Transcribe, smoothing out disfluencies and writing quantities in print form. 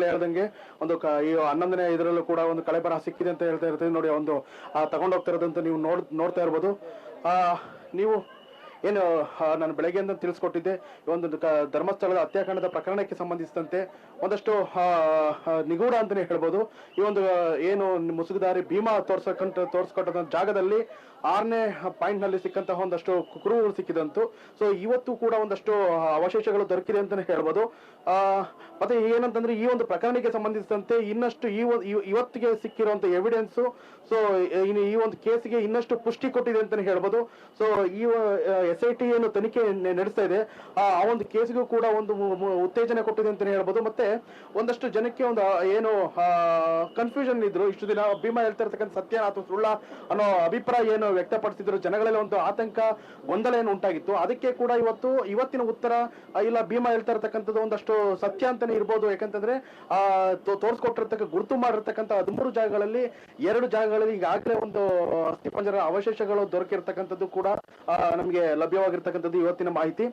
ಈಗಾಗಲೇ ಹೇಳ್ದಂಗೆ ಒಂದು ಈ 11ನೇ ಇದರಲ್ಲೂ ಕೂಡ ಒಂದು ಕಳೆಬರ ಸಿಕ್ಕಿದೆ ಅಂತ ಹೇಳ್ತಾ ಇರ್ತೀವಿ ನೋಡಿ. ಒಂದು ತಗೊಂಡೋಗ್ತಾ ಇರೋದಂತ ನೀವು ನೋಡ್ತಾ ಇರ್ಬೋದು. ನೀವು ಏನು ನಾನು ಬೆಳಗ್ಗೆಯಿಂದ ತಿಳಿಸ್ಕೊಟ್ಟಿದ್ದೆ, ಈ ಒಂದು ಧರ್ಮಸ್ಥಳದ ಹತ್ಯಾಕಾಂಡದ ಪ್ರಕರಣಕ್ಕೆ ಸಂಬಂಧಿಸಿದಂತೆ ಒಂದಷ್ಟು ನಿಗೂಢ ಅಂತಾನೆ ಹೇಳ್ಬೋದು. ಈ ಒಂದು ಏನು ಮುಸುಗುದಾರಿ ಭೀಮಾ ತೋರಿಸ್ಕೊಟ್ಟಂತ ಜಾಗದಲ್ಲಿ 6ನೇ ಪಾಯಿಂಟ್ ನಲ್ಲಿ ಸಿಕ್ಕಂತಹ ಒಂದಷ್ಟು ಕುರುಹುಗಳು ಸಿಕ್ಕಿದಂತು. ಸೊ ಇವತ್ತು ಕೂಡ ಒಂದಷ್ಟು ಅವಶೇಷಗಳು ದೊರಕಿದೆ ಅಂತಾನೆ ಹೇಳ್ಬೋದು. ಮತ್ತೆ ಏನಂತಂದ್ರೆ ಈ ಒಂದು ಪ್ರಕರಣಕ್ಕೆ ಸಂಬಂಧಿಸಿದಂತೆ ಇನ್ನಷ್ಟು ಇವತ್ತಿಗೆ ಸಿಕ್ಕಿರುವಂತ ಎವಿಡೆನ್ಸ್ ಸೊ ಈ ಒಂದು ಕೇಸಿಗೆ ಇನ್ನಷ್ಟು ಪುಷ್ಟಿ ಕೊಟ್ಟಿದೆ ಅಂತಾನೆ ಹೇಳ್ಬೋದು. ಸೊ ಈ SIT ಏನು ತನಿಖೆ ನಡೆಸ್ತಾ ಇದೆ ಆ ಒಂದು ಕೇಸಿಗೂ ಕೂಡ ಒಂದು ಉತ್ತೇಜನ ಕೊಟ್ಟಿದೆ ಅಂತಾನೆ ಹೇಳ್ಬೋದು. ಮತ್ತೆ ಒಂದಷ್ಟು ಜನಕ್ಕೆ ಒಂದು ಏನು ಕನ್ಫ್ಯೂಷನ್ ಇದ್ರು ಇಷ್ಟು ದಿನ, ಭೀಮಾ ಹೇಳ್ತಾ ಇರ್ತಕ್ಕಂಥ ಸತ್ಯ ಅಥವಾ ಸುಳ್ಳ ಅನ್ನೋ ಅಭಿಪ್ರಾಯ ಏನು ವ್ಯಕ್ತಪಡಿಸಿದ್ರು ಜನಗಳಲ್ಲಿ, ಒಂದು ಆತಂಕ ಗೊಂದಲ ಏನು ಉಂಟಾಗಿತ್ತು, ಅದಕ್ಕೆ ಕೂಡ ಇವತ್ತಿನ ಉತ್ತರ ಇಲ್ಲ, ಭೀಮಾ ಹೇಳ್ತಾ ಇರ್ತಕ್ಕಂಥದ್ದು ಒಂದಷ್ಟು ಸತ್ಯ ಅಂತಾನೆ ಇರ್ಬೋದು. ಯಾಕಂತಂದ್ರೆ ತೋರಿಸ್ಕೊಟ್ಟಿರ್ತಕ್ಕ ಗುರುತು ಮಾಡಿರ್ತಕ್ಕಂಥ 13 ಜಾಗಗಳಲ್ಲಿ 2 ಜಾಗಗಳಲ್ಲಿ ಈಗಾಗಲೇ ಒಂದು ಅಸ್ಥಿಪಂಜರ ಅವಶೇಷಗಳು ದೊರಕಿರ್ತಕ್ಕಂಥದ್ದು ಕೂಡ ನಮಗೆ ಲಭ್ಯವಾಗಿರ್ತಕ್ಕಂಥದ್ದು ಇವತ್ತಿನ ಮಾಹಿತಿ.